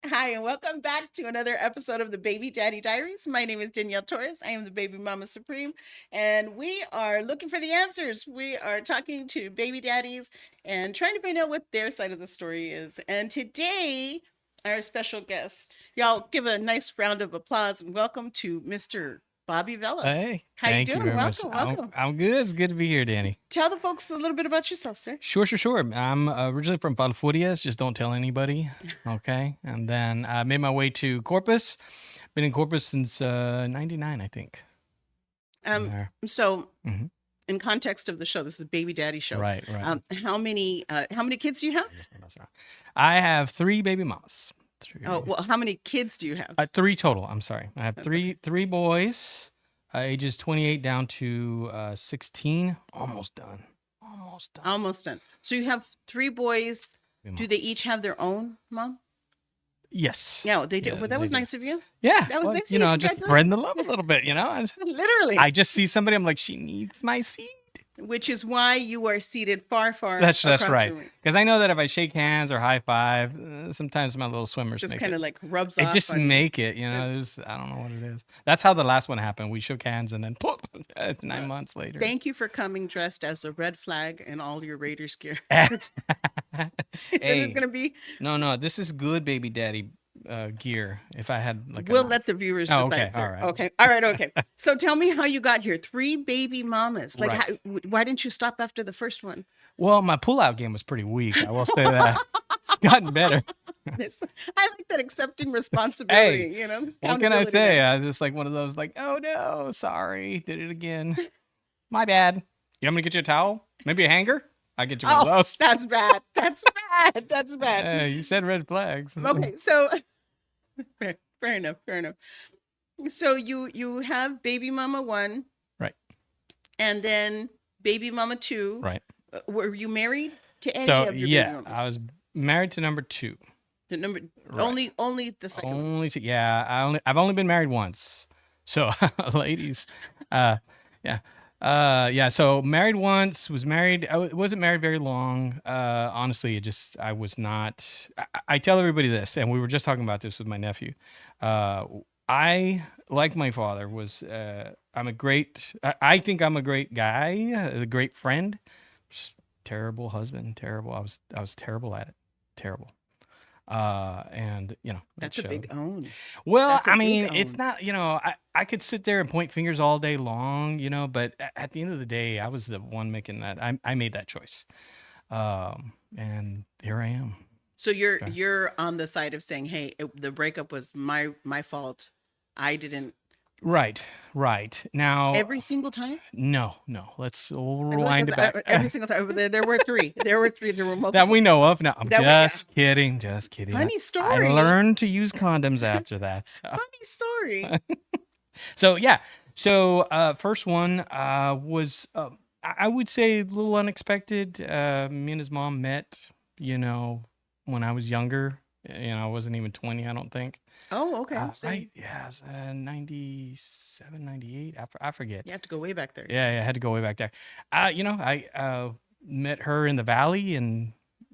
Hi, and welcome back to another episode of the Baby Daddy Diaries. My name is Danielle Torres. I am the Baby Mama Supreme, and we are looking for the answers. We are talking to baby daddies and trying to find out what their side of the story is. And today, our special guest, y'all give a nice round of applause and welcome to Mr. Bobby Vela. Hey, How you thank you doing? very much. Welcome, I'm, welcome. I'm good. It's good to be here, Danny. Tell the folks a little bit about yourself, sir. Sure. I'm originally from Valfurias. Just don't tell anybody. Okay. And then I made my way to Corpus. Been in Corpus since 99, I think. Um, There. so hmm in context of the show, this is a baby daddy show. Right. How many kids do you have? I have three baby mamas. Oh, well, how many kids do you have? Three total. I'm sorry. I have That's three boys, ages 28 down to 16. Almost done. Almost done. So you have three boys. Baby Do they mamas. each have their own mom? Yes. Yeah, they did. Yeah, Well, that they was do. nice of you. Yeah. That was Well, nice of you. just Congratulations. spreading the love a little bit, Literally. I just see somebody, I'm like, she needs my seed. Which is why you are seated far That's across right. the room. Because I know that if I shake hands or high five, sometimes my little swimmers Just make kind it. of like rubs It off just on you. make it, I don't know what it is. That's how the last one happened. We shook hands and then poof, it's 9 months later. Thank you for coming dressed as a red flag and all your Raiders gear. Hey, It's gonna be. no, this is good baby daddy gear. If I had like We'll let the viewers Oh, decide, okay, sir. all right. Okay. So tell me how you got here. Three baby mamas. Like, Right. why didn't you stop after the first one? Well, my pullout game was pretty weak. I will say that. It's gotten better. I like that accepting responsibility. Hey, This what can I accountability say? there. I was just like one of those, like, oh no, sorry, did it again. My bad. You want me to get you a towel? Maybe a hanger? I get you one of Oh, those. that's bad. That's bad. That's bad. Hey, you said red flags. Okay, so fair enough. So you have baby mama one, Right. and then baby mama two. Right. Were you married to any So of your baby yeah, mamas? I was married to number two. The number Right. only the second one. Only to, yeah, I've only been married once. So ladies, yeah. Yeah, so married once, was married. Wasn't married very long. Honestly, I was not. I tell everybody this, and we were just talking about this with my nephew. I, like my father, I think I'm a great guy, a great friend. Just terrible husband, terrible. I was terrible at it, terrible. And it That's a big showed. own. Well, That's a I big mean, it's own. not, I could sit there and point fingers all day long, but at the end of the day, I was the one making that. I made that choice. And here I am. So Okay. you're on the side of saying, "Hey, the breakup was my fault. I didn't." Right. Now, Every single time? no. We'll I feel like rewind it back. every single time. There were three. There were That multiple. we know of. No, I'm That we just kidding. Funny I story. learned to use condoms after that. So. Funny story. So yeah. So first one was I would say a little unexpected. Me and his mom met, when I was younger. I wasn't even 20, I don't think. Oh, okay. So Right? Yeah, it was, 97, 98. I forget. you have to go way back there. Yeah, I had to go way back there. I met her in the valley and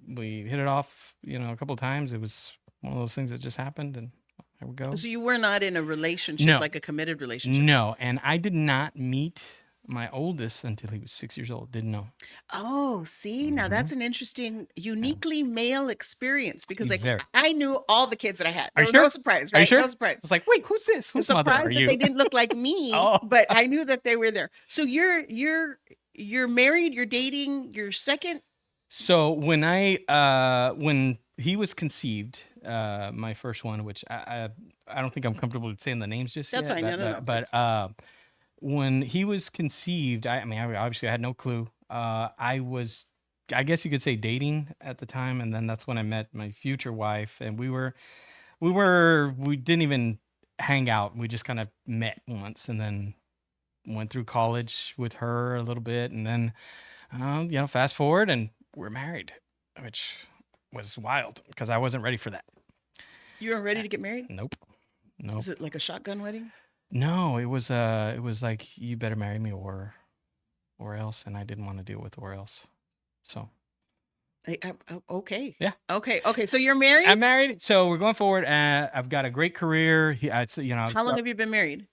we hit it off, a couple of times. It was one of those things that just happened, and there we go. So you were not in a relationship, No. like a committed relationship. No, and I did not meet my oldest until he was 6 years old. Didn't know. Oh, see, now that's an interesting, uniquely male experience because, like, Very. I knew all the kids that I had. Are you No sure? surprise, Are you right? sure? No surprise. It's like, wait, who's this? Whose mother Surprised are that you? they didn't look like me, Oh. but I knew that they were there. So you're married, you're dating your second. So when when he was conceived, my first one, which I don't think I'm comfortable with saying the names just That's yet. fine. No. But when he was conceived, I mean, obviously I had no clue. I was, I guess you could say, dating at the time, and then that's when I met my future wife, and we didn't even hang out. We just kind of met once, and then went through college with her a little bit, and then fast forward, and we're married, which was wild because I wasn't ready for that. You weren't ready to get married? Nope. Is it like a shotgun wedding? No, it was like, you better marry me or else, and I didn't want to deal with or else. So Okay. Yeah. Okay. Okay. So you're married? I'm married, so we're going forward. I've got a great career. How long have you been married?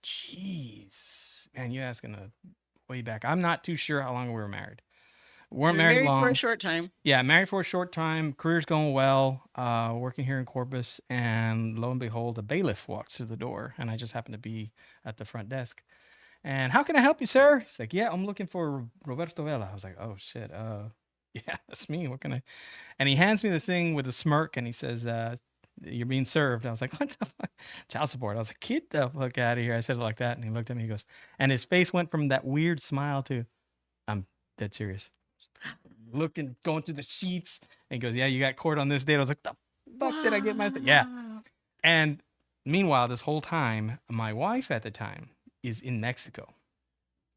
Jeez, man, you asking a way back. I'm not too sure how long we were married. We weren't You've been married married for a long. short time. Yeah, married for a short time. Career's going well. Working here in Corpus, and lo and behold, a bailiff walks through the door, and I just happen to be at the front desk. And how can I help you, sir? He's like, yeah, I'm looking for Roberto Vela. I was like, oh shit, yeah, that's me. What can I? And he hands me this thing with a smirk, and he says, "You're being served." I was like, "What the fuck? Child support?" I was like, "Get the fuck out of here!" I said it like that, and he looked at me. He goes, and his face went from that weird smile to, "I'm dead serious." Looking, going through the sheets, and he goes, "Yeah, you got court on this date." I was like, "The fuck did I get myself?" Yeah. Wow. And meanwhile, this whole time, my wife at the time is in Mexico.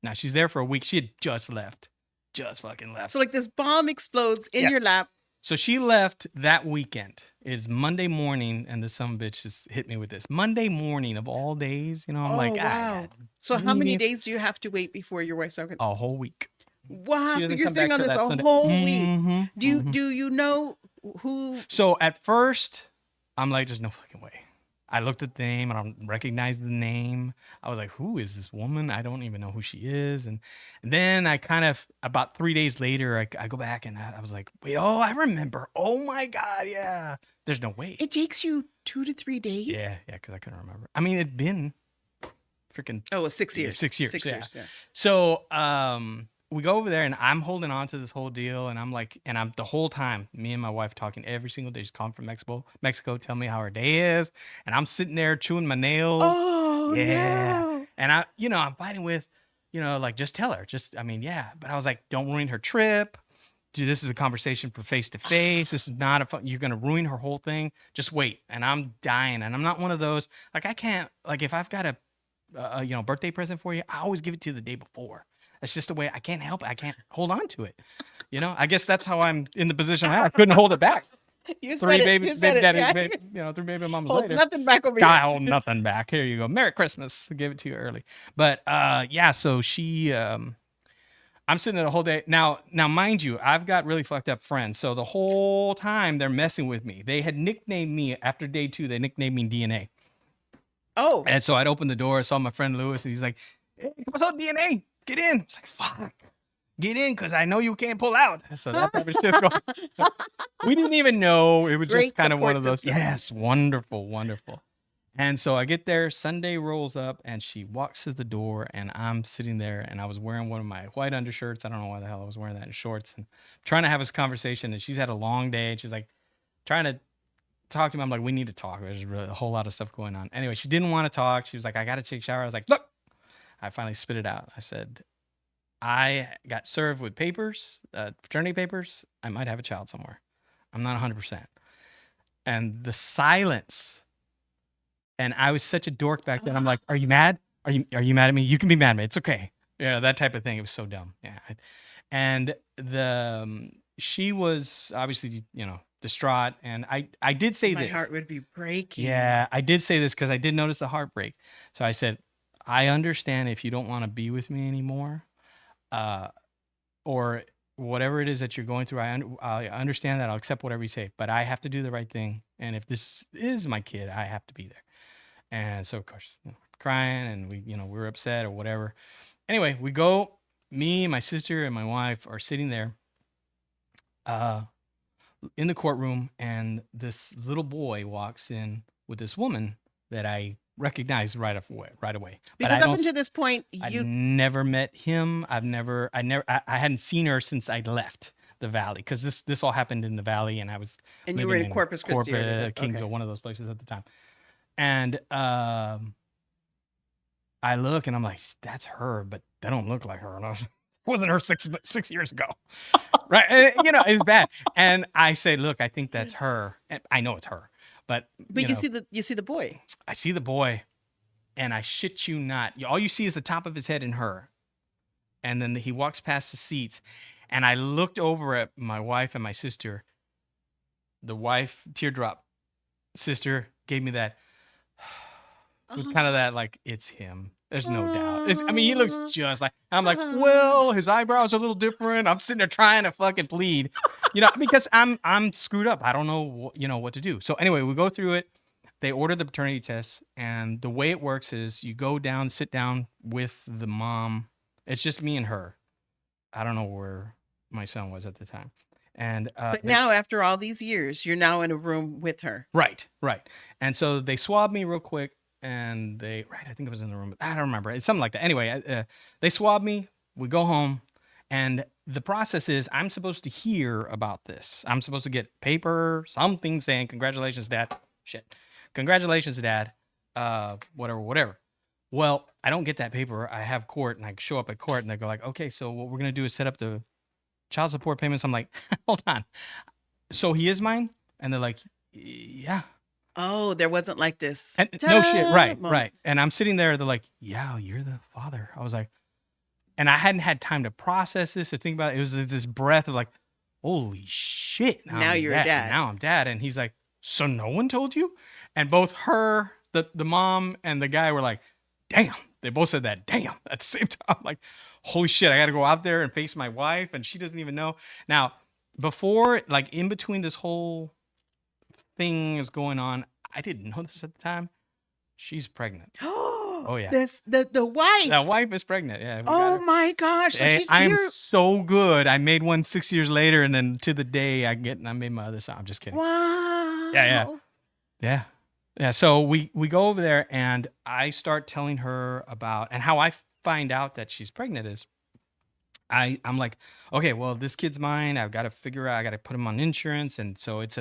Now she's there for a week. She had just left, just fucking left. So like this bomb explodes in Yes. your lap. So she left that weekend. It's Monday morning, and the son bitch just hit me with this. Monday morning of all days, you know, I'm like, Oh, wow. got So how many meetings." days do you have to wait before your wife's talking? A whole week. Wow. She So doesn't you're come sitting back on till this that a Sunday. whole week. Mhm, mhm. Do you know who? So at first, I'm like, there's no fucking way. I looked at the name and I recognized the name. I was like, who is this woman? I don't even know who she is. And then I kind of, about 3 days later, I go back and I was like, wait, oh, I remember. Oh my God, yeah. There's no way. It takes you 2 to 3 days? Yeah, because I couldn't remember. I mean, it'd been freaking Oh, 6 yeah, years. 6 years. 6 yeah. years, yeah. So we go over there and I'm holding on to this whole deal, and I'm like, and I'm the whole time, me and my wife talking every single day. She's calling from Mexico, tell me how her day is, and I'm sitting there chewing my nails. Oh, Yeah. no. And I'm fighting with, like, just tell her. Just, I mean, yeah. But I was like, don't ruin her trip. Dude, this is a conversation for face to face. This is not you're going to ruin her whole thing. Just wait. And I'm dying. And I'm not one of those, like, I can't, like, if I've got a birthday present for you, I always give it to you the day before. That's just the way. I can't help it. I can't hold on to it. I guess that's how I'm in the position I couldn't hold it back. You Three said it. baby You said daddy, it. Yeah. three baby mamas Holds later. nothing back over I here. hold nothing back. Here you go. Merry Christmas. Give it to you early. But yeah, so she I'm sitting there the whole day. Now mind you, I've got really fucked up friends. So the whole time they're messing with me. They had nicknamed me after day 2, they nicknamed me DNA. Oh. And so I'd open the door, I saw my friend Lewis, and he's like, "Hey, what's up, DNA? Get in." It's like, fuck. Get in, because I know you can't pull out. So that type of shit going. We didn't even know. It was Great just kind of one support of those. system. Yes, wonderful, wonderful. And so I get there, Sunday rolls up, and she walks to the door, and I'm sitting there, and I was wearing one of my white undershirts. I don't know why the hell I was wearing that, in shorts, and trying to have this conversation. And she's had a long day, and she's like trying to talk to me. I'm like, we need to talk. There's really a whole lot of stuff going on. Anyway, she didn't want to talk. She was like, I got to take a shower. I was like, look. I finally spit it out. I said, I got served with papers, paternity papers. I might have a child somewhere. I'm not 100%. And the silence. And I was such a dork back then. I'm like, are you mad? Are you mad at me? You can be mad at me. It's okay. Yeah, that type of thing. It was so dumb. Yeah. And she was obviously, distraught. And I did say My this. heart would be breaking. Yeah, I did say this because I did notice the heartbreak. So I said, I understand if you don't want to be with me anymore, or whatever it is that you're going through. I understand that. I'll accept whatever you say, but I have to do the right thing. And if this is my kid, I have to be there. And so, of course, crying, and we were upset or whatever. Anyway, we go. Me, my sister, and my wife are sitting there, in the courtroom, and this little boy walks in with this woman that I recognized right away. Because up until this point, I'd never met him. I hadn't seen her since I left the Valley, because this all happened in the Valley, and I was and you were in Corpus Christi, Kingsville, one of those places at the time. And I look, and I'm like, that's her, but that don't look like her. And it wasn't her 6 years ago, right? And, it's bad. And I say, look, I think that's her. And I know it's her, but you see the boy. I see the boy, and I shit you not, all you see is the top of his head and her. And then he walks past the seats, and I looked over at my wife and my sister. The wife, teardrop. Sister gave me that. It was kind of that, like, it's him. There's no doubt. I mean, he looks Oh, just like. I'm like, well, his eyebrows are a little different. I'm sitting there trying to fucking plead, because I'm screwed up. I don't know, what to do. So anyway, we go through it. They order the paternity test, and the way it works is you go down, sit down with the mom. It's just me and her. I don't know where my son was at the time, and but now after all these years, you're now in a room with her. right, right. And so they swab me real quick, and I think it was in the room. I don't remember. It's something like that. Anyway, they swab me. We go home, and the process is I'm supposed to hear about this. I'm supposed to get paper, something saying, "Congratulations, Dad." Shit, congratulations, Dad. Whatever, whatever. Well, I don't get that paper. I have court, and I show up at court, and they go like, "Okay, so what we're gonna do is set up the child support payments." I'm like, "Hold on. So he is mine?" And they're like, "Yeah." Oh, there wasn't like this And no shit, ta-da right, moment. right. And I'm sitting there, they're like, "Yeah, you're the father." I was like, and I hadn't had time to process this or think about it. It was this breath of like, "Holy shit, Now you're a dad. now I'm dad." And he's like, "So no one told you?" And both her, the mom, and the guy were like, "Damn." They both said that, "Damn," at the same time. I'm like, holy shit, I got to go out there and face my wife, and she doesn't even know. Now, before, like in between this whole thing is going on, I didn't know this at the time. She's pregnant. Oh yeah. This the wife. The wife is pregnant. Yeah, we got Oh her. my gosh. So Hey, she's I am here. so good. I made one 6 years later, and then to the day I made my other son. I'm just kidding. Yeah, yeah, Wow. yeah, yeah. So we go over there, and I start telling her about, and how I find out that she's pregnant is I'm like, okay, well, this kid's mine. I've got to figure out. I got to put him on insurance, and so it's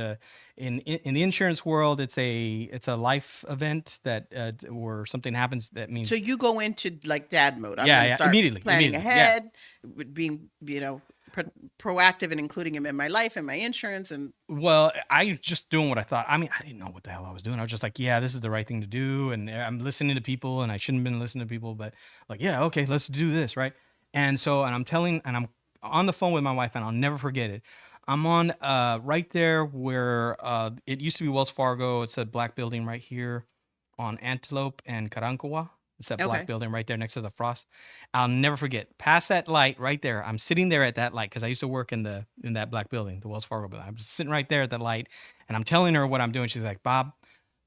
in the insurance world, it's a life event that where something happens that means. So you go into like dad mode. I'm Yeah, going to yeah, start immediately, planning yeah. ahead, being, proactive and including him in my life and my insurance and Well, I just doing what I thought. I mean, I didn't know what the hell I was doing. I was just like, yeah, this is the right thing to do, and I'm listening to people, and I shouldn't have been listening to people, but like, yeah, okay, let's do this, right? And I'm telling, and I'm on the phone with my wife, and I'll never forget it. I'm on right there where it used to be Wells Fargo. It's a black building right here on Antelope and Carancoa. It's that black okay. building right there next to the Frost. I'll never forget. Past that light right there. I'm sitting there at that light because I used to work in that black building, the Wells Fargo building. I'm just sitting right there at that light, and I'm telling her what I'm doing. She's like, "Bob,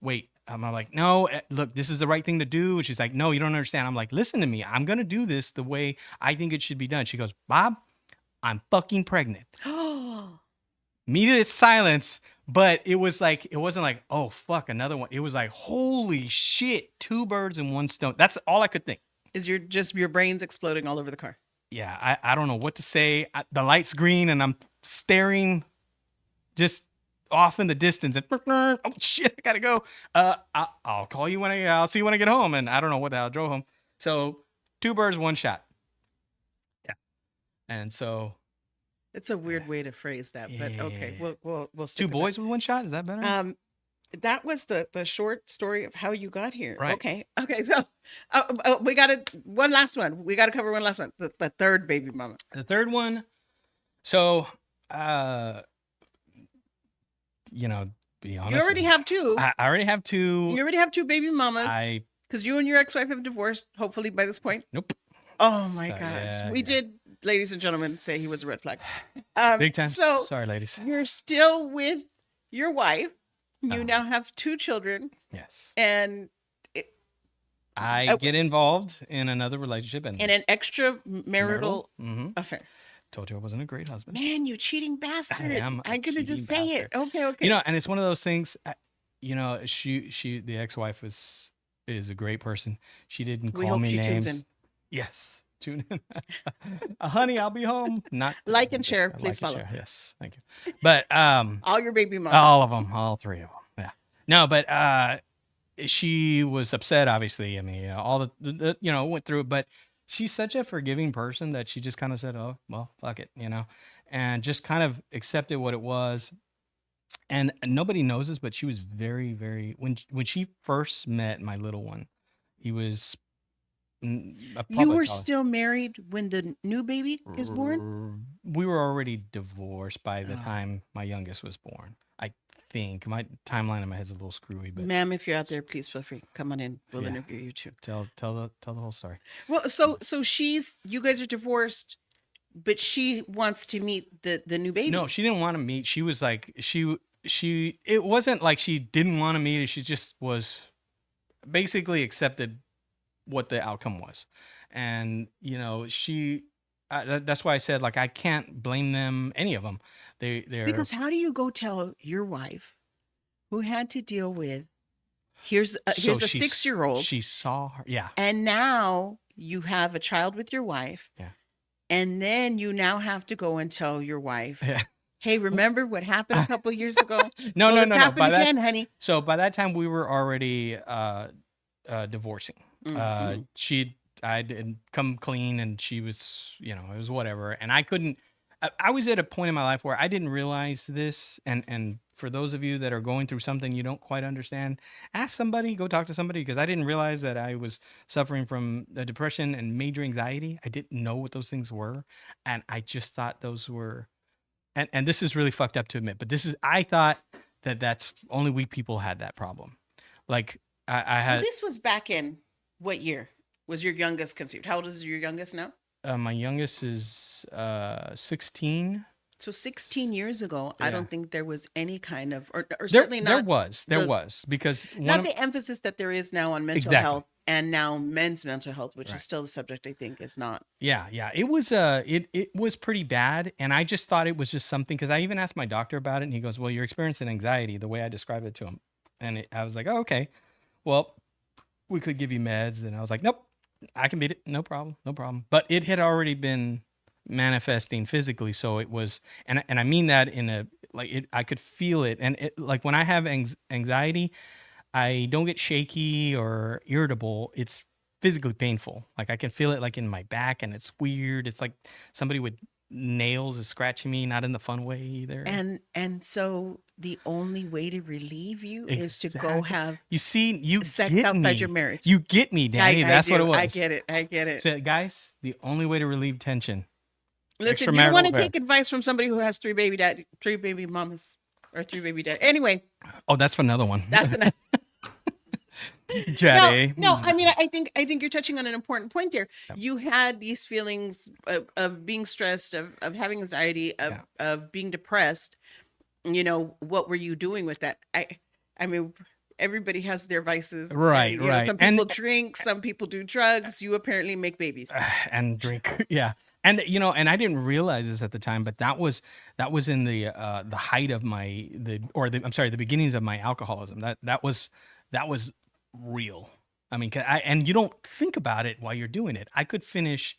wait." I'm like, "No, look, this is the right thing to do." And she's like, "No, you don't understand." I'm like, "Listen to me. I'm gonna do this the way I think it should be done." She goes, "Bob, I'm fucking pregnant." Oh, Immediate silence, but it wasn't like, "Oh fuck, another one." It was like, "Holy shit, two birds in one stone." That's all I could think. is your brains exploding all over the car? Yeah, I don't know what to say. The light's green, and I'm staring just off in the distance, and oh shit, I gotta go. I'll call you I'll see you when I get home. And I don't know what the hell I drove home. So two birds, one shot. Yeah, and so It's a weird way to phrase that, but okay, yeah, we'll stick two with that. boys with one shot. Is that better? That was the short story of how you got here. Right. Okay. Okay. So we got one last one. We got to cover one last one. The third baby mama. The third one. So, uh, be honest. You already have two. I already have two. You already have two baby mamas. I Because you and your ex-wife have divorced, hopefully by this point. nope. Oh my So, gosh. yeah, We yeah. did, ladies and gentlemen, say he was a red flag. Big time. So Sorry, ladies. you're still with your wife. You Uh-huh. now have two children, Yes. and I get involved in another relationship, and an extramarital Mm-hmm. affair. Told you I wasn't a great husband. Man, you cheating bastard! am a I'm gonna just say cheating it. Okay, okay. And it's one of those things. The ex-wife is a great person. She didn't We call hope me she tunes names. in. Yes, tune in. Honey, I'll be home. Not Like and share, like please and follow. share. Yes, thank you. But All your baby mamas. all of them, all three of them. Yeah. No, but she was upset. Obviously, I mean, all the went through it, but she's such a forgiving person that she just kind of said, "Oh, well, fuck it," and just kind of accepted what it was. And nobody knows this, but she was very, very when she first met my little one, he was A You public were holiday. still married when the new baby is born? We were already divorced by the Oh. time my youngest was born. I think my timeline in my head's a little screwy, but Ma'am, if you're out there, please feel free. Come on in. We'll yeah, interview you too. tell the whole story. Well, so she's you guys are divorced, but she wants to meet the new No, baby. she didn't want to meet. She was like she. It wasn't like she didn't want to meet it. She just was basically accepted what the outcome was, and she. That's why I said like I can't blame them, any of them. They're Because how do you go tell your wife who had to deal with so here's a 6-year-old, she saw her. Yeah, and now you have a child with your wife, yeah, and then you now have to go and tell your wife, yeah. hey, remember what happened a couple years ago? No, Well, no, it's no, no. happened again, honey. By that time we were already divorcing. Mm-hmm. I didn't come clean, and she was, it was whatever. And I couldn't. I was at a point in my life where I didn't realize this. And for those of you that are going through something you don't quite understand, ask somebody, go talk to somebody, because I didn't realize that I was suffering from depression and major anxiety. I didn't know what those things were, and I just thought those were. And this is really fucked up to admit, but I thought that that's only we people had that problem. Like I Well, had this was back in what year was your youngest conceived? How old is your youngest now? my youngest is 16. So 16 years ago, I Yeah. don't think there was any kind of, or There certainly there not was there the was because one not of the emphasis that there is now on mental exactly. health and now men's mental health, which is Right. still the subject I think is not. Yeah, yeah. It was pretty bad, and I just thought it was just something, because I even asked my doctor about it, and he goes, "Well, you're experiencing anxiety," the way I described it to him. And I was like, "Oh, okay. Well, we could give you meds." And I was like, "Nope. I can beat it. No problem. No problem." But it had already been manifesting physically, so it was, and I mean that in a, like, it, I could feel it. And it, like, when I have anxiety, I don't get shaky or irritable. It's physically painful. Like I can feel it like in my back, and it's weird. It's like somebody with nails is scratching me, not in the fun way either. And so the only way to relieve you is to go Exactly. have You see, you sex get outside your me. marriage. You get me, Danny. I That's what it do. I was. get it. I get it. So, guys, the only way to relieve tension, Listen, you don't extramarital want to affair. take advice from somebody who has three baby mamas, or three baby dad. Anyway, Oh, that's for another one. that's enough. No, Daddy. no. I mean, I think you're touching on an important point there. Yep. You had these feelings of being stressed, of having anxiety, Yeah. of being depressed. What were you doing with that? I mean, everybody has their vices, and Right, right. some people drink, some people do drugs. You apparently make babies. And drink. Yeah. And and I didn't realize this at the time, but that was in the height of my I'm sorry, the beginnings of my alcoholism. That was real. I mean, and you don't think about it while you're doing it. I could finish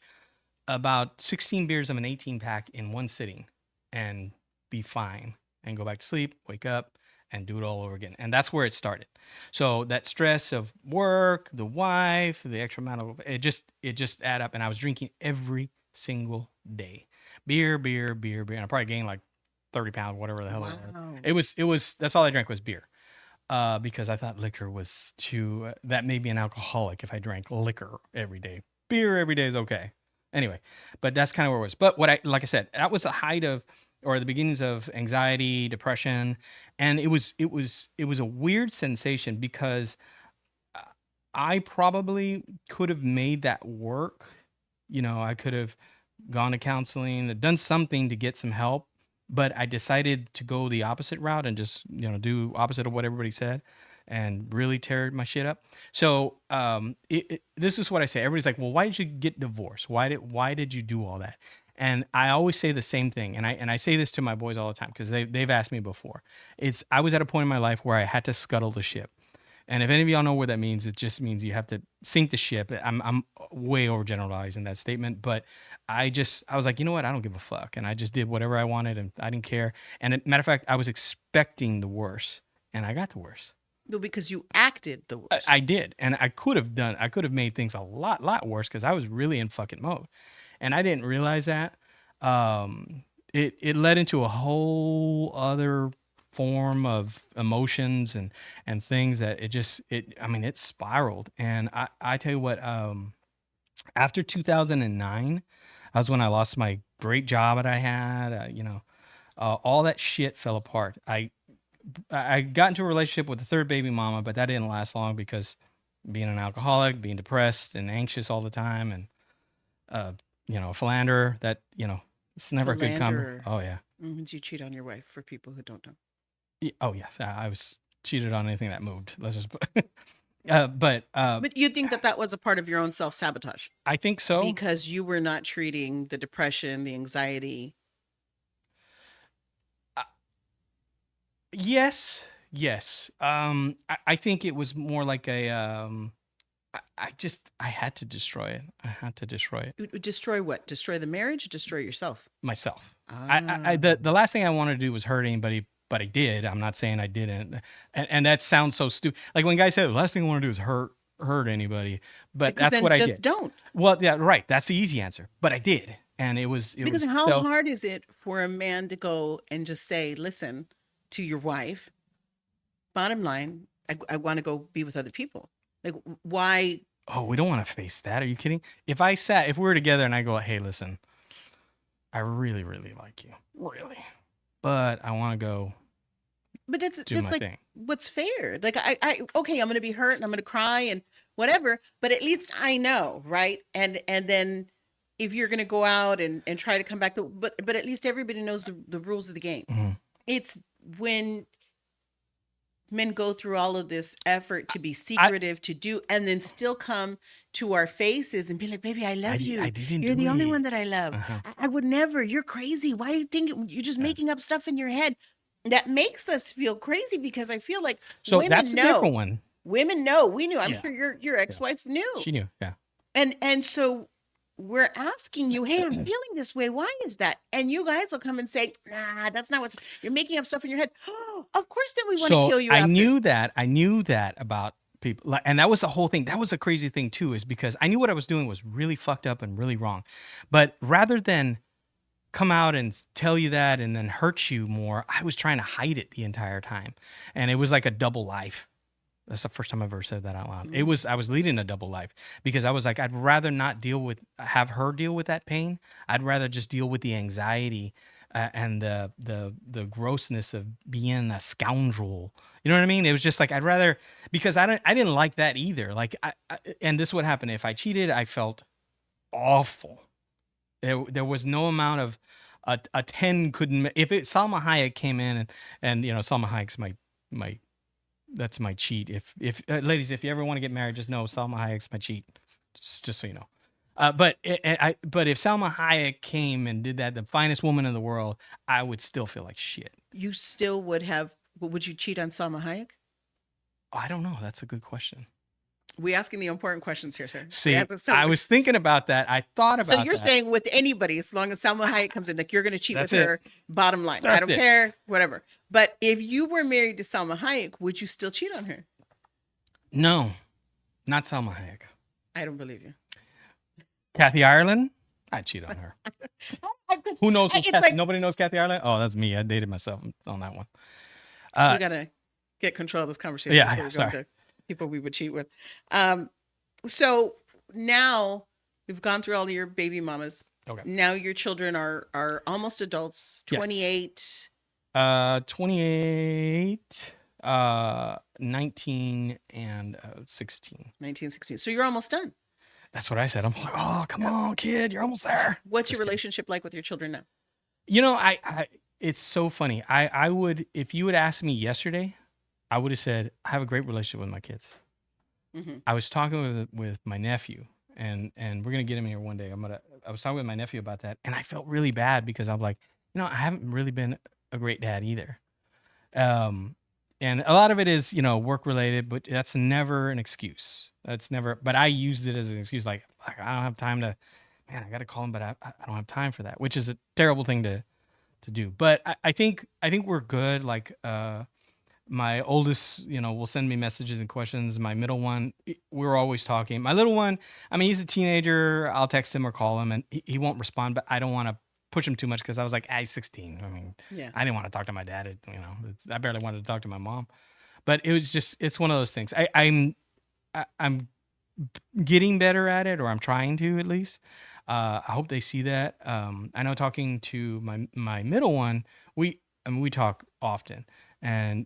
about 16 beers of an 18 pack in one sitting and be fine and go back to sleep, wake up, and do it all over again. And that's where it started. So that stress of work, the wife, the extra amount of it just add up. And I was drinking every single day. Beer, beer, beer, beer. And I probably gained like 30 pounds, whatever the hell it was. Wow. It was that's all I drank was beer. Because I thought liquor was too, that made me an alcoholic if I drank liquor every day. Beer every day is okay. Anyway, but that's kind of where it was. But like I said, that was the height of, or the beginnings of anxiety, depression, and it was a weird sensation because I probably could have made that work. I could have gone to counseling, done something to get some help, but I decided to go the opposite route and just, do opposite of what everybody said and really tear my shit up. So, this is what I say. Everybody's like, "Well, why did you get divorced? Why did you do all that?" And I always say the same thing. And I say this to my boys all the time because they've asked me before. I was at a point in my life where I had to scuttle the ship. And if any of y'all know what that means, it just means you have to sink the ship. I'm way overgeneralizing that statement, but I was like, you know what? I don't give a fuck. And I just did whatever I wanted, and I didn't care. And matter of fact, I was expecting the worst, and I got the worst. No, because you acted the I, worst. I did. And I could have made things a lot worse because I was really in fucking mode. And I didn't realize that. It led into a whole other form of emotions and things that it spiraled. And I tell you what, After 2009, that was when I lost my great job that I had. All that shit fell apart. I got into a relationship with the third baby mama, but that didn't last long because being an alcoholic, being depressed and anxious all the time, and uh, a philanderer, that it's never a good combo. Philanderer Oh yeah. means you cheat on your wife, for people who don't know. Oh yes, I was cheated on anything that moved. Let's just but But you think that that was a part of your own self-sabotage I think so. because you were not treating the depression, the anxiety. Uh, yes, yes. I think it was more like a I had to destroy it. I had to destroy it You would destroy what? Destroy the marriage? Destroy yourself? myself. Ah. The last thing I wanted to do was hurt anybody, but I did. I'm not saying I didn't, and that sounds so stupid. Like when guys say the last thing I want to do is hurt anybody, but Because that's then what I just did. don't. Well, yeah, right. That's the easy answer, but I did, and it Because was how so. hard is it for a man to go and just say, listen to your wife, bottom line, I want to go be with other people? Like, why? Oh, we don't want to face that. Are you kidding? If we were together and I go, hey, listen, I really, really like you, really, but I want to go But do that's my like thing. what's fair. Like okay, I'm gonna be hurt and I'm gonna cry and whatever, but at least I know, right? And then if you're gonna go out and try to come back to, but at least everybody knows the rules of the game. Mhm. It's when men go through all of this effort to be I, secretive, to do, and then still come to our faces and be like, baby, I love I you. didn't You're do the only one it. that I love. Uh-huh. I would never. You're crazy. Why do you think you're just Yeah. making up stuff in your head? That makes us feel crazy because I feel like So that's women a different know. one. Women know. We knew. I'm Yeah. sure your Yeah. ex-wife knew. She knew. Yeah. And so we're asking you, hey, I'm feeling this way. Why is that? And you guys will come and say, nah, that's not what's, you're making up stuff in your head. Of course, then we want to So kill you after. I knew that about people, and that was the whole thing. That was a crazy thing too, is because I knew what I was doing was really fucked up and really wrong. But rather than come out and tell you that and then hurt you more, I was trying to hide it the entire time, and it was like a double life. That's the first time I've ever said that out loud. I was leading a double life because I was like, I'd rather not have her deal with that pain. I'd rather just deal with the anxiety and the grossness of being a scoundrel. You know what I mean? It was just like I'd rather, because I didn't like that either. Like and this would happen if I cheated. I felt awful. There was no amount of a 10 couldn't. If Salma Hayek came in and Salma Hayek's my that's my cheat. If ladies, if you ever want to get married, just know Salma Hayek's my cheat. Just so you know. But if Salma Hayek came and did that, the finest woman in the world, I would still feel like shit. You still would have, would you cheat on Salma Hayek? Oh, I don't know. That's a good question. We asking the important questions here, sir. See, I was thinking about that. I thought So about you're that. saying with anybody, as long as Salma Hayek comes in, like you're going to cheat That's with it. her, bottom line. I That's don't it. care, whatever. But if you were married to Salma Hayek, would you still cheat on her? No, not Salma Hayek. I don't believe you. Kathy Ireland, I'd cheat on her. Who knows? It's Kathy? like Nobody knows Kathy Ireland. Oh, that's me. I dated myself on that one. we got to get control of this conversation Yeah, before we go sorry. into people we would cheat with. So now we've gone through all of your baby mamas. Okay. Now your children are almost adults, Yes. 28. 28, 19, and 16. 1916. So you're almost done. That's what I said. I'm like, oh, come on, kid, you're almost there. What's Just your kidding. relationship like with your children now? You know, it's so funny. I would, if you would ask me yesterday, I would have said I have a great relationship with my kids. Mhm. I was talking with my nephew, and we're gonna get him here one day. I was talking with my nephew about that, and I felt really bad because I'm like, I haven't really been a great dad either. And a lot of it is, work related, but that's never an excuse. That's never. But I used it as an excuse, like I don't have time to. Man, I got to call him, but I don't have time for that, which is a terrible thing to do. But I think we're good. Like my oldest, will send me messages and questions. My middle one, we're always talking. My little one, I mean, he's a teenager. I'll text him or call him, and he won't respond. But I don't want to push him too much because I was like, he's 16. I mean, Yeah. I didn't want to talk to my dad. I barely wanted to talk to my mom. But it was just, it's one of those things. I'm getting better at it, or I'm trying to at least. I hope they see that. I know talking to my middle one, we talk often, and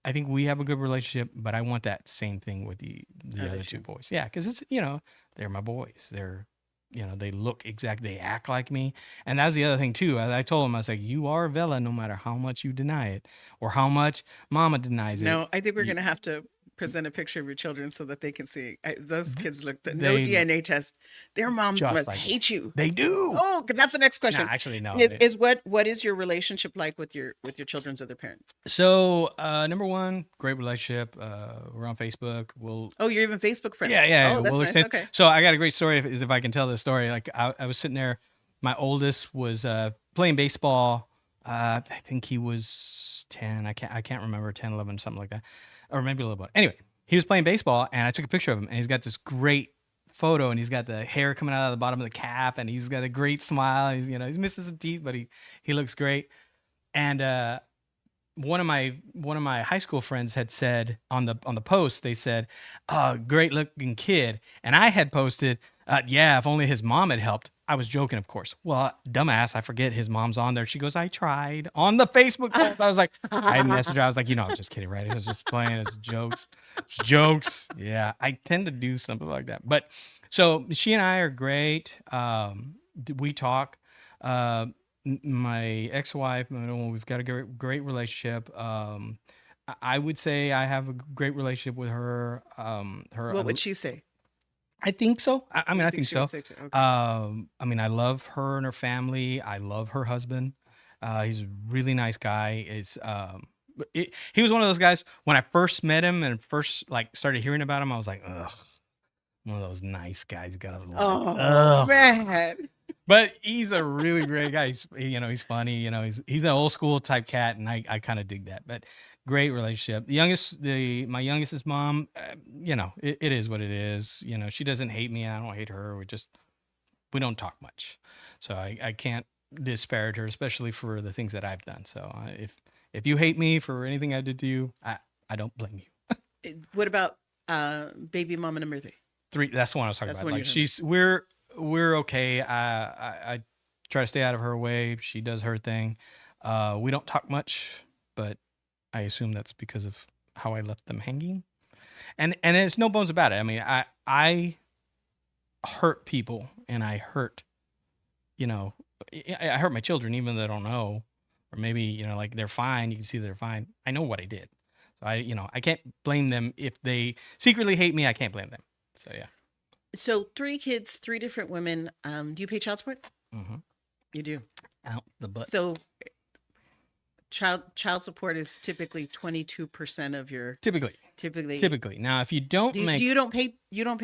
I think we have a good relationship. But I want that same thing with the Other other two two. boys. Yeah, because it's they're my boys. They're they look exactly, they act like me, and that's the other thing too. I told him, I was like, you are Vela, no matter how much you deny it or how much Mama denies it. No, I think we're You, going to have to present a picture of your children so that they can see. Those kids look, no they look DNA test. Their moms just must like me. hate you. They do. Oh, because that's the next Nah, question. actually, no. Is what is your relationship like with your children's other parents? So, number one, great relationship. We're on Facebook. We'll, Oh, you're even Facebook yeah, friends. yeah, yeah, Oh, that's we'll nice. exchange. Okay. So, I got a great story. If I can tell this story, like I was sitting there. My oldest was playing baseball. I think he was 10. I can't remember, 10, 11, something like that, or maybe a little bit. Anyway, he was playing baseball, and I took a picture of him, and he's got this great photo, and he's got the hair coming out of the bottom of the cap, and he's got a great smile. He's missing some teeth, but he looks great. And one of my high school friends had said on the post, they said, "Oh, great looking kid," and I had posted, "Yeah, if only his mom had helped." I was joking, of course. Well, dumbass, I forget his mom's on there. She goes, "I tried," on the Facebook post. I was like, I messaged her. I was like, I was just kidding, right? It was just playing. It's jokes. It's jokes. Yeah, I tend to do something like that. But so she and I are great. We talk. Uh, my ex-wife, we've got a great relationship. I would say I have a great relationship with her. What would she say? I think so. I What do mean, you I think think she would so. say too? Okay. I mean, I love her and her family. I love her husband. He's a really nice guy. He was one of those guys when I first met him and first like started hearing about him. I was like, ugh, one of those nice guys you gotta like, Oh ugh. man. But he's a really great guy. He's funny. He's an old school type cat, and I kind of dig that. But great relationship. My youngest's mom, it is what it is. She doesn't hate me. I don't hate her. We don't talk much, so I can't disparage her, especially for the things that I've done. So if you hate me for anything I did to you, I don't blame you. What about baby mama number three? Three. That's the one I was talking That's the about. one Like you're talking we're okay. I try to stay out of her way. She does her thing. We don't talk much, but I assume that's because of how I left them hanging. And it's no bones about it. I mean, I hurt people, and I hurt, you know, I hurt my children, even though they don't know, or maybe like they're fine. You can see they're fine. I know what I did, so I can't blame them if they secretly hate me. I can't blame them. So yeah. So three kids, three different women. Do you pay child support? Mm-hmm. You do. Out the butt. So child support is typically 22% of your Typically. typically. Typically. Now, if you don't Do make you don't pay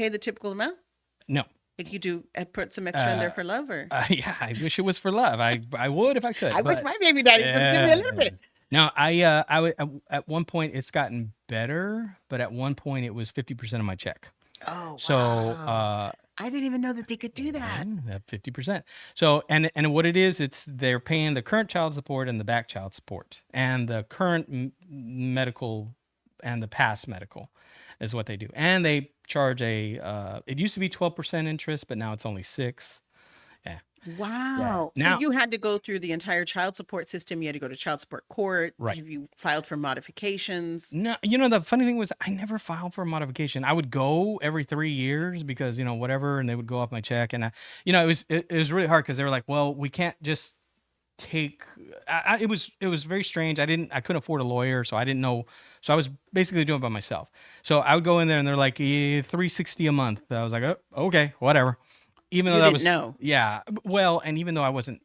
the typical amount? no, Like you do put some extra in there for love or yeah, I wish it was for love. I would if I could. I wish But my baby daddy just give me a little yeah. bit. No, I would at one point it's gotten better, but at one point it was 50% of my check. Oh So wow. I didn't even know that they could do that. that 50%. So and what it is, it's they're paying the current child support and the back child support and the current medical and the past medical is what they do. And they charge it used to be 12% interest, but now it's only 6. Yeah. Yeah. Wow. So Now, you had to go through the entire child support system. You had to go to child support court. right. Have you filed for modifications? No, the funny thing was I never filed for a modification. I would go every 3 years because whatever, and they would go off my check, and it was really hard because they were like, well, we can't just take. It was very strange. I couldn't afford a lawyer, so I didn't know. So I was basically doing it by myself. So I would go in there, and they're like, $360 a month. I was like, oh, okay, whatever. Even though You that didn't was, know. yeah, well, and even though I wasn't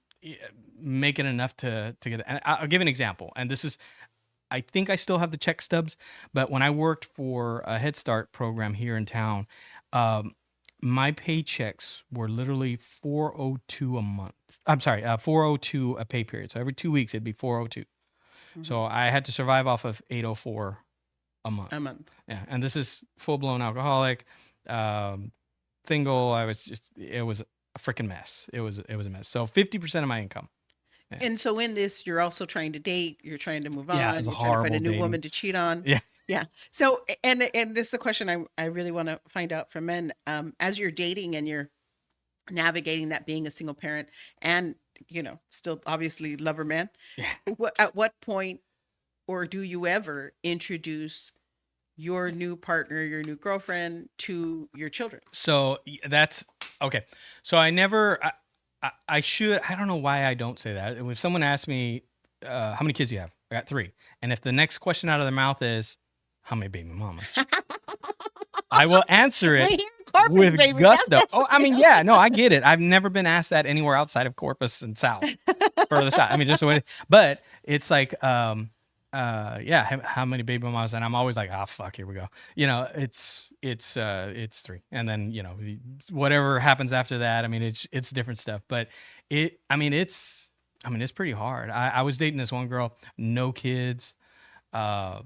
making enough to get it. And I'll give an example, and this is, I think I still have the check stubs, but when I worked for a Head Start program here in town, um, my paychecks were literally 402 a month. I'm sorry, 402 a pay period. So every 2 weeks it'd be 402. Mhm. So I had to survive off of 804 a month. A month. Yeah, and this is full blown alcoholic, um, single. It was a freaking mess. It was a mess. So 50% of my income. Yeah. And so in this, you're also trying to date. You're trying to move Yeah, on. it's a You're trying to find horrible a new dating. woman to cheat on. Yeah. Yeah. So, and this is the question I really want to find out from men. As you're dating and you're navigating that being a single parent, and still obviously lover man, Yeah. at what point, or do you ever introduce your new partner, your new girlfriend to your children? So that's okay. So I never, I should, I don't know why I don't say that. If someone asks me, how many kids do you have? I got three. And if the next question out of their mouth is, how many baby mamas? I will answer Right it here in Corpus, with baby. Yes, gusto. yes. Oh, I mean, yeah, no, I get it. I've never been asked that anywhere outside of Corpus and South, further south. I mean, just the way, but it's like, yeah, how many baby mamas? And I'm always like, oh fuck, here we go. It's three, and then whatever happens after that. I mean, it's different stuff, but it's pretty hard. I was dating this one girl, no kids, uh,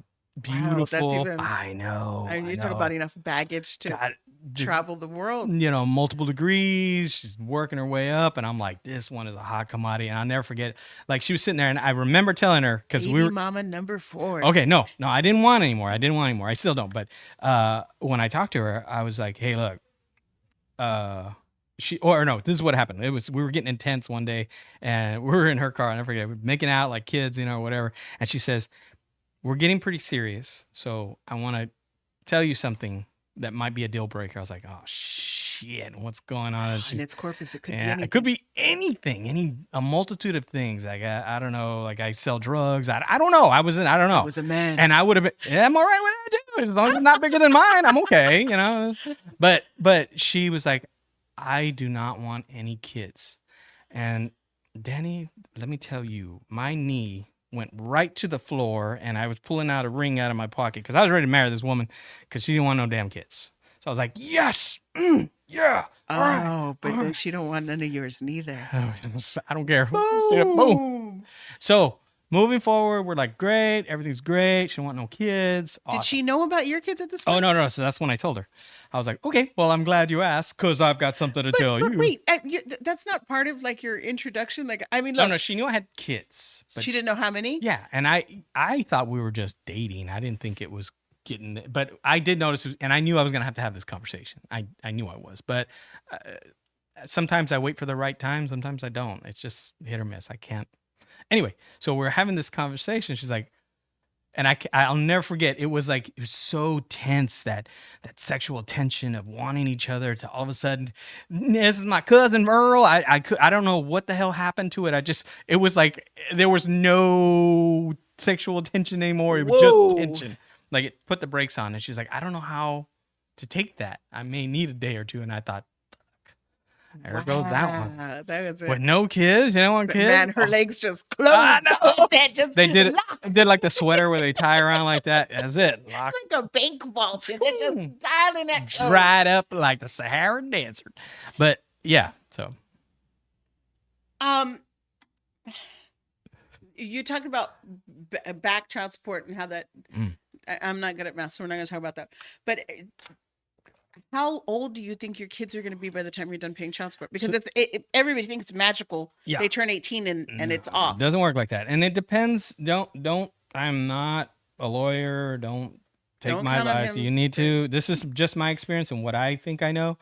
Wow, that's beautiful. even. I know, I mean, I you talk know. about enough baggage to God, travel the world. multiple degrees. She's working her way up, and I'm like, this one is a hot commodity, and I'll never forget it. Like she was sitting there, and I remember telling her because we Baby were mama number 4. okay. No, I didn't want anymore. I still don't. But when I talked to her, I was like, hey, look, she or no, this is what happened. It was we were getting intense one day, and we were in her car. I never forget, we were making out like kids, or whatever. And she says, we're getting pretty serious, so I want to tell you something that might be a deal breaker. I was like, oh shit, what's going on? And it's Corpus. It could be Yeah, anything. it could be anything, a multitude of things. Like I don't know, like I sell drugs. I don't know. I don't know. I was a man. And I would have been, yeah, I'm all right with that too. As long as it's not bigger than mine, I'm okay, But she was like, I do not want any kids. And Danny, let me tell you, my knee went right to the floor, and I was pulling out a ring out of my pocket because I was ready to marry this woman because she didn't want no damn kids. So I was like, yes, yeah. All right, Oh, but then she don't want none of yours neither. I don't care. Yeah, boom. Boom. So moving forward, we're like, great, everything's great. She don't want no kids. Did Awesome. she know about your kids at this Oh point? no. So that's when I told her. I was like, okay, well, I'm glad you asked because I've got something to tell But you. wait, that's not part of like your introduction. Like, I mean, No, look, no, she knew I had kids, but she didn't know how many. yeah, and I thought we were just dating. I didn't think it was getting, but I did notice, and I knew I was gonna have to have this conversation. I knew I was, but sometimes I wait for the right time. Sometimes I don't. It's just hit or miss. I can't. Anyway, so we're having this conversation. She's like, and I'll never forget. It was so tense, that sexual tension of wanting each other, to all of a sudden, this is my cousin Merle. I don't know what the hell happened to it. It was like there was no sexual tension anymore. It was Whoa. just tension. Like it put the brakes on, and she's like, I don't know how to take that. I may need a day or two. And I thought, there goes that one. Wow, that was it. With no kids, you don't want kids. Man, her Oh, legs just closed. I know. Just They did it. locked Did like the sweater where they tie around like that. That's it. Lock, like a bank vault. And they're just dialing it. dried up like the Sahara Desert. But yeah, so Um, you talked about back child support and how that. Mm. I'm not good at math, so we're not going to talk about that. But how old do you think your kids are going to be by the time you're done paying child support? Because everybody thinks it's magical. Yeah. They turn 18 and it's it off. doesn't work like that. And it depends. Don't. I'm not a lawyer. Don't take Don't my count on advice. him. You need to. This is just my experience and what I think I know.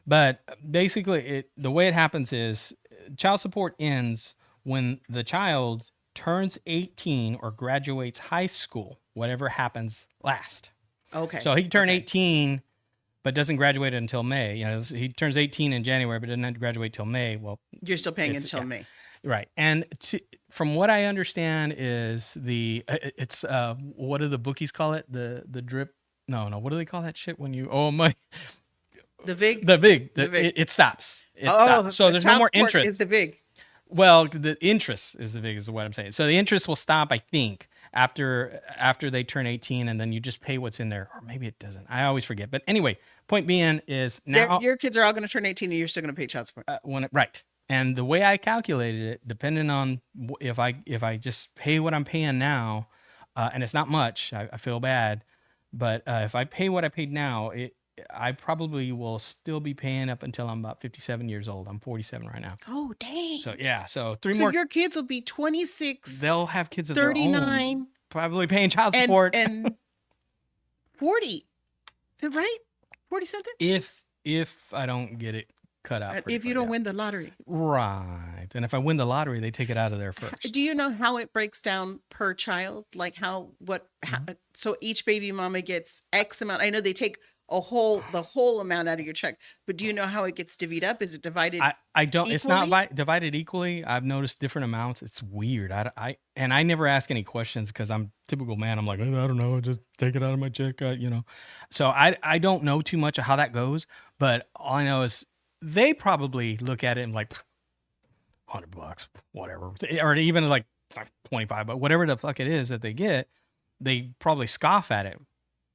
But basically, the way it happens is child support ends when the child turns 18 or graduates high school, whatever happens last. Okay. So he can turn Okay. 18, but doesn't graduate until May. He turns 18 in January, but doesn't graduate till May. Well, You're still paying it's- until yeah. May. right. And from what I understand is it's what do the bookies call it? The drip. No. What do they call that shit when you owe money? The VIG. The VIG. The VIG. It stops. It Oh, stops. So the there's no child more support interest. Is the VIG. Well, the interest is the VIG is what I'm saying. So the interest will stop, I think, after they turn 18, and then you just pay what's in there, or maybe it doesn't. I always forget. But anyway, point being is now Your kids are all going to turn 18 and you're still going to pay child support. right. And the way I calculated it, depending on if I just pay what I'm paying now, and it's not much, I feel bad, but if I pay what I paid now, I probably will still be paying up until I'm about 57 years old. I'm 47 right now. Oh, dang. So yeah, so three So more. your kids will be 26, They'll have kids of their own, 39, probably paying child and, support. and 40. Is it right? 40 something? If I don't get it cut out pretty If you quick, don't yeah. win the lottery. Right. And if I win the lottery, they take it out of there first. Do you know how it breaks down per child? Like Mhm. so each baby mama gets X amount. I know they take the whole amount out of your check, but do you know how it gets divvied up? Is it divided I don't. It's not equally? divided equally. I've noticed different amounts. It's weird. And I never ask any questions because I'm typical man. I'm like, I don't know. Just take it out of my check. So I don't know too much of how that goes. But all I know is they probably look at it and like $100, whatever, or even like 25, but whatever the fuck it is that they get, they probably scoff at it.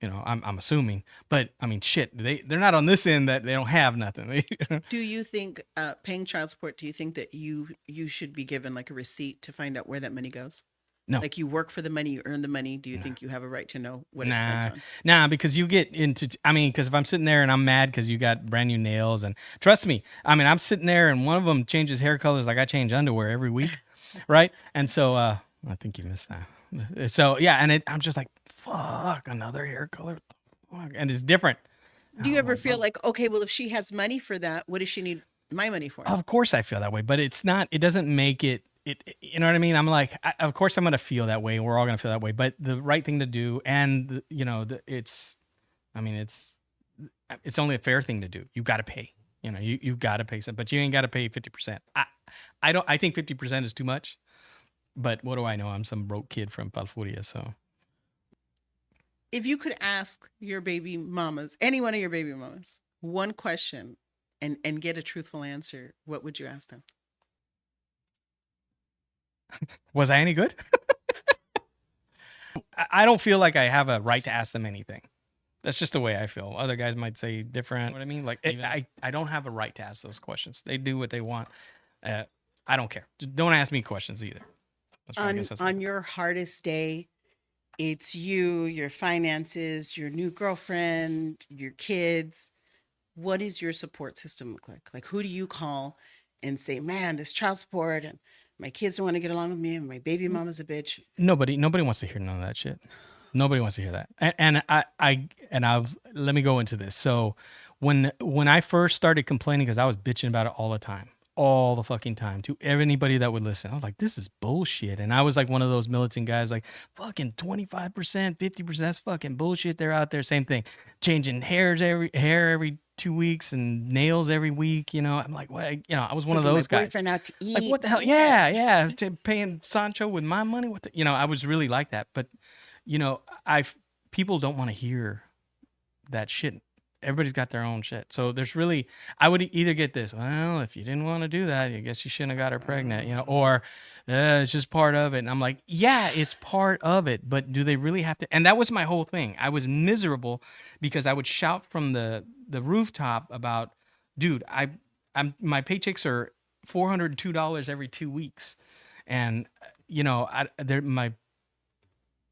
I'm assuming, but I mean, shit, they're not on this end that they don't have nothing. Do you think paying child support, do you think that you should be given like a receipt to find out where that money goes? No, Like you work for the money, you earn the money. Do you think you have a right to know what it's spent nah, on? nah, because you get into, I mean, because if I'm sitting there and I'm mad because you got brand new nails, and trust me, I mean, I'm sitting there and one of them changes hair colors like I change underwear every week, right? And so, I think you missed that. So yeah, and I'm just like, fuck, another hair color, fuck, and it's different. Do you I'm ever like, feel like, okay, well, if she has money for that, what does she need my money for? of course I feel that way, but it's not, it doesn't make it, you know what I mean? I'm like, of course I'm going to feel that way. We're all going to feel that way, but the right thing to do, and I mean, it's only a fair thing to do. You got to pay, you got to pay some, but you ain't got to pay 50%. I think 50% is too much, but what do I know? I'm some broke kid from Palfuria. So If you could ask your baby mamas, any one of your baby mamas, one question and get a truthful answer, what would you ask them? was I any good? I don't feel like I have a right to ask them anything. That's just the way I feel. Other guys might say different. You know what I mean? Like, I don't have a right to ask those questions. They do what they want. I don't care. Just don't ask me questions either. I guess that's On your hardest day, it's you, your finances, your new girlfriend, your kids. What does your support system look like? Like, who do you call and say, man, this child support and my kids don't want to get along with me and my baby mama's a bitch? nobody wants to hear none of that shit. Nobody wants to hear that. And I let me go into this. So when I first started complaining, because I was bitching about it all the fucking time to anybody that would listen, I was like, this is bullshit. And I was like one of those militant guys, like fucking 25%, 50%, that's fucking bullshit. They're out there, same thing, changing hair every 2 weeks and nails every week. I'm like, what? I was one of Taking my those guys. boyfriend out to Like, eat. what the hell? Yeah. Paying Sancho with my money. What the, I was really like that. But I people don't want to hear that shit. Everybody's got their own shit. So there's really, I would either get this, well, if you didn't want to do that, I guess you shouldn't have got her pregnant, or it's just part of it. And I'm like, yeah, it's part of it, but do they really have to? And that was my whole thing. I was miserable because I would shout from the rooftop about, dude, my paychecks are $402 every 2 weeks, and my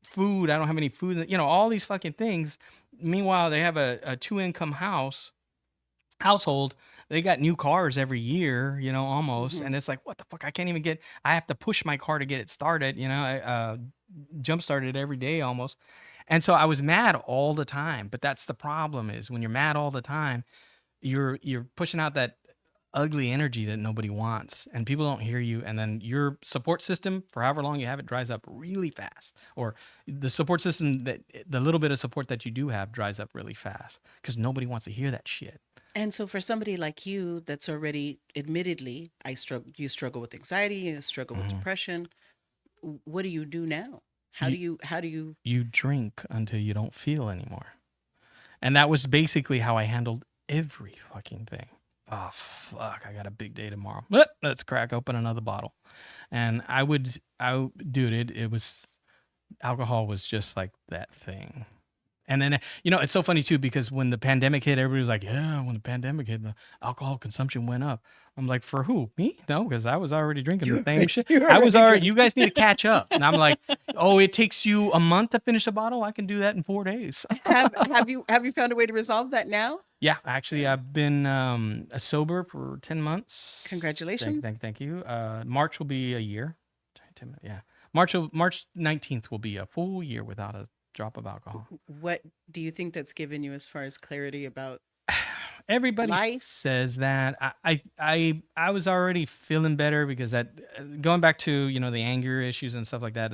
food, I don't have any food, all these fucking things. Meanwhile, they have a two-income household. They got new cars every year, almost. And it's like, what the fuck? I can't even I have to push my car to get it started. I jump started every day almost. And so I was mad all the time. But that's the problem, is when you're mad all the time, you're pushing out that ugly energy that nobody wants, and people don't hear you, and then your support system, for however long you have it, dries up really fast. Or the support system, that the little bit of support that you do have, dries up really fast because nobody wants to hear that shit. And so for somebody like you that's already admittedly, you struggle with anxiety, you struggle with Mhm. depression. What do you do now? you How do you you drink until you don't feel anymore, and that was basically how I handled every fucking thing. Oh fuck, I got a big day tomorrow. Let's crack open another bottle. And dude, it was, alcohol was just like that thing. And then, it's so funny too, because when the pandemic hit, everybody was like, yeah, when the pandemic hit, the alcohol consumption went up. I'm like, for who? Me? No, because I was already drinking the same shit. you I was already already, drink? you guys need to catch up. And I'm like, oh, it takes you a month to finish a bottle? I can do that in 4 days. Have you found a way to resolve that now? Yeah, actually, I've been sober for 10 months. Congratulations. Thank you. March will be a year. Yeah. March 19th will be a full year without a drop of alcohol. What do you think that's given you as far as clarity about Everybody life? says that. I was already feeling better because that going back to the anger issues and stuff like that,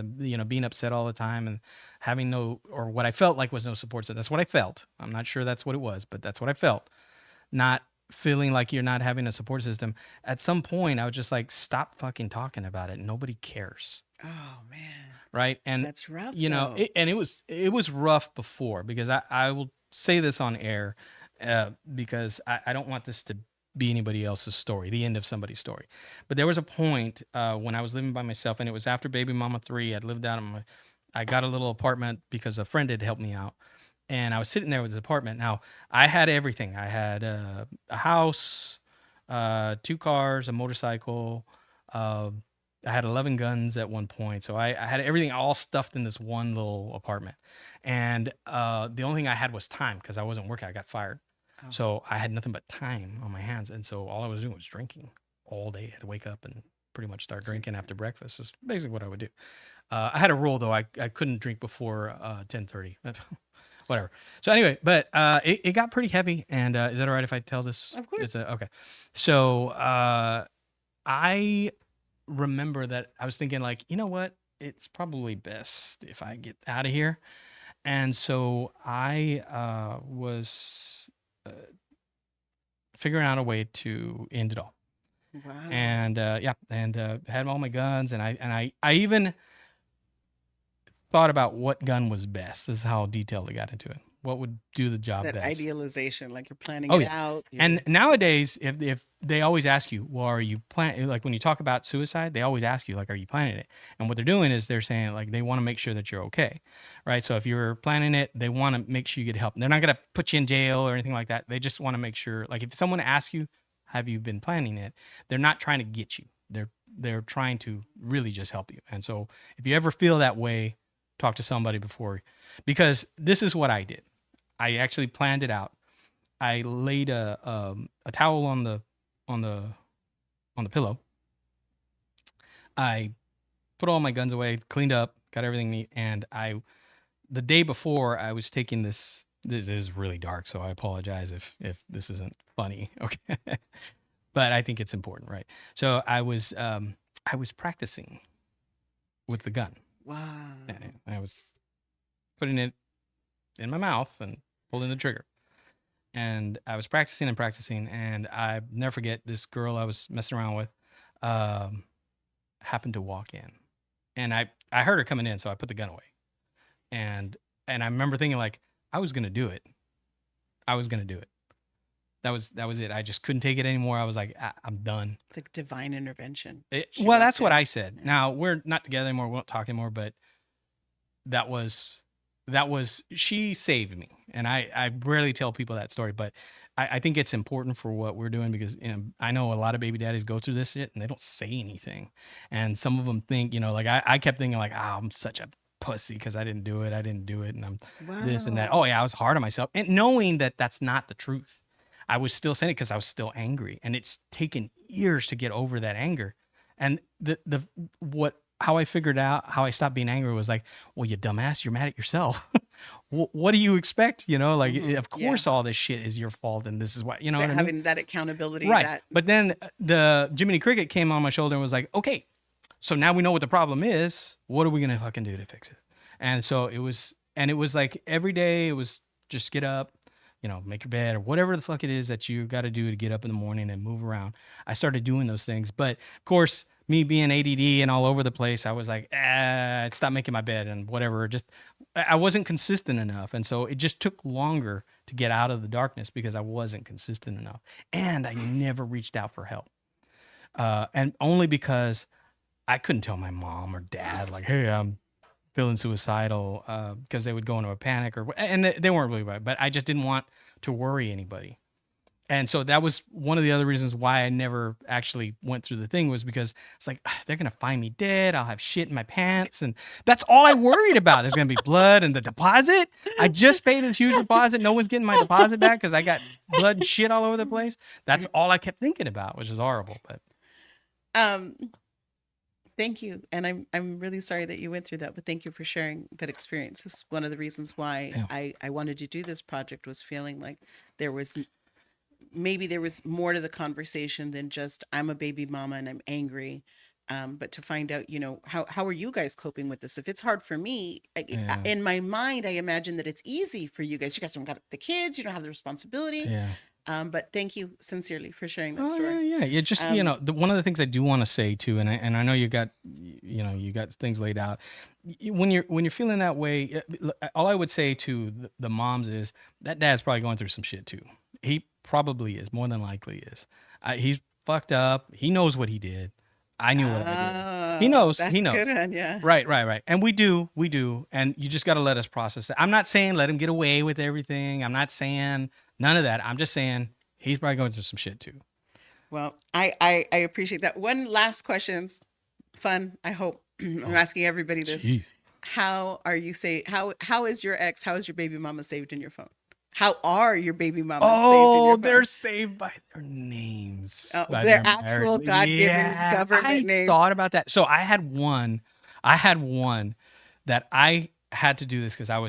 being upset all the time and having no, or what I felt like was no support. So that's what I felt. I'm not sure that's what it was, but that's what I felt. Not feeling like you're not having a support system. At some point, I was just like, stop fucking talking about it. Nobody cares. Oh man, Right. And that's rough though. it was rough before, because I will say this on air, because I don't want this to be anybody else's story, the end of somebody's story. But there was a point, when I was living by myself, and it was after baby mama 3. I'd lived out in I got a little apartment because a friend had helped me out, and I was sitting there with his apartment. Now I had everything. I had a house, 2 cars, a motorcycle. Uh, I had 11 guns at one point, so I had everything all stuffed in this one little apartment. And the only thing I had was time, because I wasn't working. I got fired, Oh, so I had nothing but time on my hands. And so all I was doing was drinking all day. I had to wake up and pretty much start drinking after breakfast. Is basically what I would do. I had a rule though. I couldn't drink before 10:30. Whatever. So anyway, but it got pretty heavy. And is that all right if I tell this? of course. Okay. So I remember that I was thinking, like, you know what? It's probably best if I get out of here. And so I was figuring out a way to end it all. Wow. And yeah, and had all my guns, and I even thought about what gun was best. This is how detailed I got into it. What would do the job That best? idealization, like you're planning Oh it yeah. out. And nowadays, if they always ask you, well, are you planning? Like when you talk about suicide, they always ask you, like, are you planning it? And what they're doing is they're saying, like, they want to make sure that you're okay, right? So if you're planning it, they want to make sure you get help. They're not gonna put you in jail or anything like that. They just want to make sure, like, if someone asks you, have you been planning it? They're not trying to get you. They're trying to really just help you. And so if you ever feel that way, talk to somebody before, because this is what I did. I actually planned it out. I laid a towel on the on the on the pillow. I put all my guns away, cleaned up, got everything neat, and the day before I was taking this. This is really dark, so I apologize if this isn't funny. Okay, but I think it's important, right? So I was practicing with the gun. Wow. I was putting it in my mouth and pulling the trigger. And I was practicing and practicing, and I never forget, this girl I was messing around with um, happened to walk in, and I heard her coming in, so I put the gun away, and I remember thinking, like, I was gonna do it. I was gonna do it. That was it. I just couldn't take it anymore. I was like, I'm done. It's like divine intervention. She Well, that's walked what in. I said. Yeah. Now we're not together anymore. We won't talk anymore. But that was she saved me, and I rarely tell people that story, but I think it's important for what we're doing, because I know a lot of baby daddies go through this shit and they don't say anything, and some of them think, like, I kept thinking, like, oh, I'm such a pussy because I didn't do it, and I'm this and that. Wow. Oh yeah, I was hard on myself, and knowing that that's not the truth, I was still saying it because I was still angry, and it's taken years to get over that anger. And the what how I figured out how I stopped being angry was like, well, you dumbass, you're mad at yourself. What do you expect? Like, of Yeah. course, all this shit is your fault, and this is what, you know So what I mean? having that accountability, Right. that But then the Jiminy Cricket came on my shoulder and was like, okay, so now we know what the problem is. What are we gonna fucking do to fix it? And so it was like every day it was just get up, make your bed or whatever the fuck it is that you got to do to get up in the morning and move around. I started doing those things, but of course, me being ADD and all over the place, I was like, stop making my bed and whatever. Just I wasn't consistent enough, and so it just took longer to get out of the darkness because I wasn't consistent enough, and I never reached out for help, and only because I couldn't tell my mom or dad, like, hey, I'm feeling suicidal, because they would go into a panic, and they weren't really right, but I just didn't want to worry anybody. And so that was one of the other reasons why I never actually went through the thing, was because it's like, they're going to find me dead. I'll have shit in my pants. And that's all I worried about. There's going to be blood and the deposit. I just paid this huge deposit. No one's getting my deposit back because I got blood and shit all over the place. That's all I kept thinking about, which is horrible. But um Thank you. And I'm really sorry that you went through that, but thank you for sharing that experience. This is one of the reasons why Yeah. I wanted to do this project, was feeling like there was maybe there was more to the conversation than just I'm a baby mama and I'm angry. But to find out, how are you guys coping with this? If it's hard for me, Yeah. in my mind, I imagine that it's easy for you guys. You guys don't got the kids, you don't have the responsibility. Yeah. But thank you sincerely for sharing that Oh yeah, story. yeah. You just Um, one of the things I do want to say too, and I know you got things laid out. When you're feeling that way, all I would say to the moms is that dad's probably going through some shit too. He probably is, more than likely is. He's fucked up. He knows what he did. I knew what I did. He knows. He that's a good knows. one. Yeah. Right, right, right. And we do. And you just got to let us process it. I'm not saying let him get away with everything. I'm not saying none of that. I'm just saying he's probably going through some shit too. Well, I appreciate that. One last question's fun, I hope. I'm Oh, asking everybody this. gee. How is your ex, how is your baby mama saved in your phone? How are your baby mamas saved in Oh, your they're phone? saved by their names, Oh, by their their married. actual God-given Yeah, government I name. thought about that. So I had one. I had one that I had to do this because I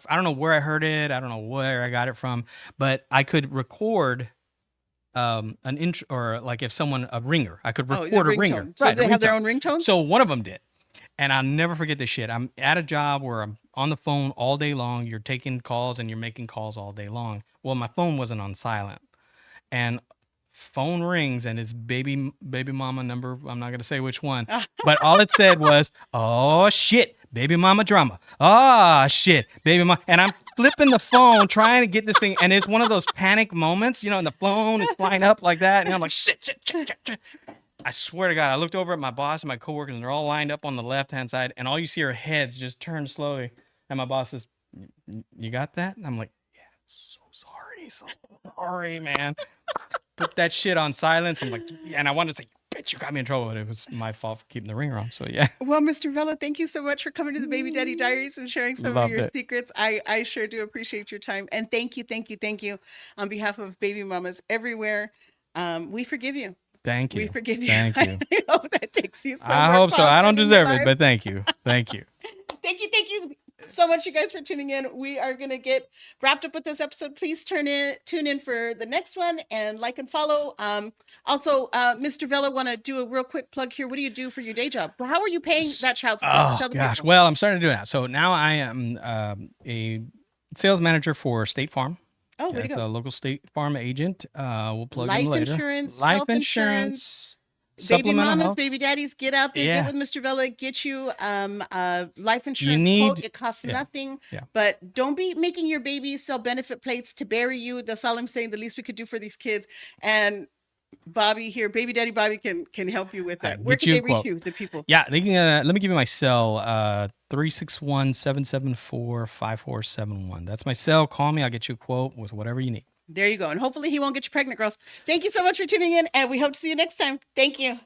don't know where I heard it. I don't know where I got it from, but I could record an intro, or like if someone, a ringer, I could Oh, the record a ringer, ringtone. So right? A they have their ringtone. own ringtones? So one of them did, and I'll never forget this shit. I'm at a job where I'm on the phone all day long. You're taking calls and you're making calls all day long. Well, my phone wasn't on silent, and phone rings and it's baby mama number. I'm not gonna say which one, but all it said was, "Oh shit, baby mama drama. Oh shit, baby mama." And I'm flipping the phone trying to get this thing, and it's one of those panic moments, and the phone is flying up like that, and I'm like, shit, shit, shit, shit, shit. I swear to God, I looked over at my boss and my coworkers, and they're all lined up on the left hand side, and all you see are heads just turn slowly. And my boss says, "You got that?" And I'm like, "Yeah, so sorry, so sorry, man." Put that shit on silence, and and I wanted to say, "Bitch, you got me in trouble," but it was my fault for keeping the ringer on. So yeah, Well, Mr. Vela, thank you so much for coming to the Baby Daddy Diaries and sharing some of loved your it. secrets. I sure do appreciate your time. And thank you on behalf of baby mamas everywhere. We forgive you. Thank We you, forgive you. thank I you. hope that takes you I somewhere hope so. I don't positive in your deserve it, life. but thank you, thank you. Thank you so much, you guys, for tuning in. We are gonna get wrapped up with this episode. Please tune in for the next one, and like and follow. Also, Mr. Vela, want to do a real quick plug here. What do you do for your day job? How are you paying that child support? Oh Tell the gosh, people. well, I'm starting to do that. So now I am a sales manager for State Farm. Oh, way to That's go! a local State Farm agent. We'll plug him Life later. insurance, Life health insurance. insurance, Baby supplemental mamas, health. baby daddies, get out there, get Yeah, with Mr. Vela, get you a life you insurance quote. need. It costs Yeah, nothing, yeah. but don't be making your babies sell benefit plates to bury you. That's all I'm saying. The least we could do for these kids. And Bobby here, baby daddy Bobby can help you with I that. Where get could you a they reach quote. you, the people? Yeah, they can. Let me give you my cell. 361-774-5471. That's my cell. Call me. I'll get you a quote with whatever you need. There you go. And hopefully he won't get you pregnant, girls. Thank you so much for tuning in, and we hope to see you next time. Thank you.